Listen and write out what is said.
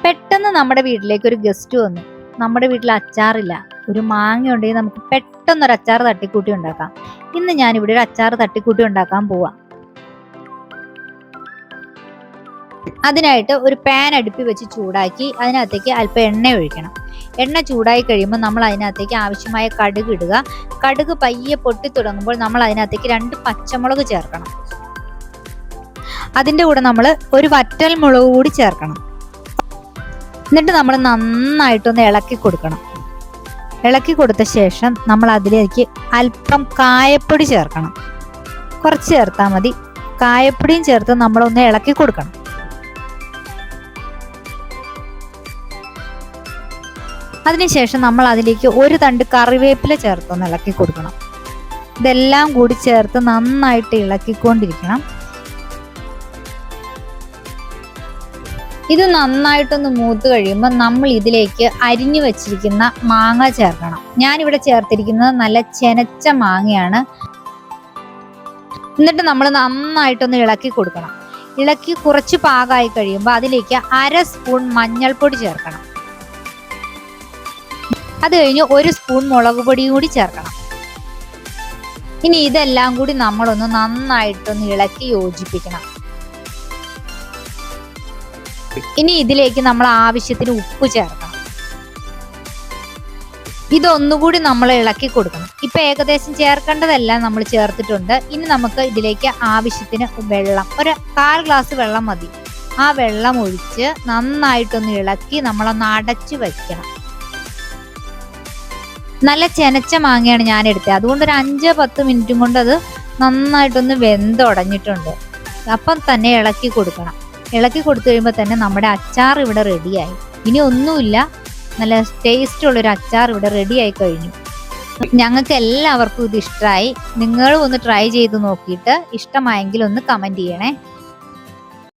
പെട്ടെന്ന് നമ്മുടെ വീട്ടിലേക്ക് ഒരു ഗസ്റ്റ് വന്നു. നമ്മുടെ വീട്ടിൽ അച്ചാറില്ല. ഒരു മാങ്ങ ഉണ്ടെങ്കിൽ നമുക്ക് പെട്ടെന്ന് ഒരു അച്ചാർ തട്ടിക്കൂട്ടി ഉണ്ടാക്കാം. ഇന്ന് ഞാൻ ഇവിടെ ഒരു അച്ചാർ തട്ടിക്കൂട്ടി ഉണ്ടാക്കാൻ പോവാ. അതിനായിട്ട് ഒരു പാൻ അടുപ്പി വെച്ച് ചൂടാക്കി അതിനകത്തേക്ക് അല്പം എണ്ണ ഒഴിക്കണം. എണ്ണ ചൂടായി കഴിയുമ്പോൾ നമ്മൾ അതിനകത്തേക്ക് ആവശ്യമായ കടുക് ഇടുക. കടുക് പയ്യെ പൊട്ടി തുടങ്ങുമ്പോൾ നമ്മൾ അതിനകത്തേക്ക് 2 പച്ചമുളക് ചേർക്കണം. അതിൻ്റെ കൂടെ നമ്മൾ ഒരു വറ്റൽ മുളക് കൂടി ചേർക്കണം. എന്നിട്ട് നമ്മൾ നന്നായിട്ടൊന്ന് ഇളക്കി കൊടുക്കണം. ഇളക്കി കൊടുത്ത ശേഷം നമ്മൾ അതിലേക്ക് അല്പം കായപ്പൊടി ചേർക്കണം. കുറച്ച് ചേർത്താൽ മതി. കായപ്പൊടിയും ചേർത്ത് നമ്മളൊന്ന് ഇളക്കി കൊടുക്കണം. അതിനുശേഷം നമ്മൾ അതിലേക്ക് ഒരു തണ്ട് കറിവേപ്പില ചേർത്തൊന്ന് ഇളക്കി കൊടുക്കണം. ഇതെല്ലാം കൂടി ചേർത്ത് നന്നായിട്ട് ഇളക്കിക്കൊണ്ടിരിക്കണം. ഇത് നന്നായിട്ടൊന്ന് മൂത്ത് കഴിയുമ്പോൾ നമ്മൾ ഇതിലേക്ക് അരിഞ്ഞു വെച്ചിരിക്കുന്ന മാങ്ങ ചേർക്കണം. ഞാനിവിടെ ചേർത്തിരിക്കുന്നത് നല്ല ചെനച്ച മാങ്ങയാണ്. എന്നിട്ട് നമ്മൾ നന്നായിട്ടൊന്ന് ഇളക്കി കൊടുക്കണം. ഇളക്കി കുറച്ച് പാകമായി കഴിയുമ്പോൾ അതിലേക്ക് 1/2 സ്പൂൺ മഞ്ഞൾപ്പൊടി ചേർക്കണം. അത് കഴിഞ്ഞ് 1 സ്പൂൺ മുളക് പൊടി കൂടി ചേർക്കണം. ഇനി ഇതെല്ലാം കൂടി നമ്മളൊന്ന് നന്നായിട്ടൊന്ന് ഇളക്കി യോജിപ്പിക്കണം. ഇനി ഇതിലേക്ക് നമ്മൾ ആവശ്യത്തിന് ഉപ്പ് ചേർക്കണം. ഇതൊന്നുകൂടി നമ്മൾ ഇളക്കി കൊടുക്കണം. ഇപ്പൊ ഏകദേശം ചേർക്കേണ്ടതെല്ലാം നമ്മൾ ചേർത്തിട്ടുണ്ട്. ഇനി നമുക്ക് ഇതിലേക്ക് ആവശ്യത്തിന് വെള്ളം, ഒരു 1/4 ഗ്ലാസ് വെള്ളം മതി. ആ വെള്ളം ഒഴിച്ച് നന്നായിട്ടൊന്ന് ഇളക്കി നമ്മളൊന്ന് അടച്ചു വയ്ക്കണം. നല്ല ചെനച്ച മാങ്ങയാണ് ഞാൻ എടുത്തത്. അതുകൊണ്ട് ഒരു 5-10 മിനിറ്റും കൊണ്ട് അത് നന്നായിട്ടൊന്ന് വെന്തുടഞ്ഞിട്ടുണ്ട്. അപ്പം തന്നെ ഇളക്കി കൊടുക്കണം. ഇളക്കി കൊടുത്തു കഴിയുമ്പോൾ തന്നെ നമ്മുടെ അച്ചാർ ഇവിടെ റെഡിയായി. ഇനി ഒന്നുമില്ല, നല്ല ടേസ്റ്റുള്ളൊരു അച്ചാർ ഇവിടെ റെഡിയായി കഴിഞ്ഞു. ഞങ്ങൾക്ക് എല്ലാവർക്കും ഇത് ഇഷ്ടമായി. നിങ്ങളും ഒന്ന് ട്രൈ ചെയ്ത് നോക്കിയിട്ട് ഇഷ്ടമായെങ്കിൽ ഒന്ന് കമൻറ്റ് ചെയ്യണേ.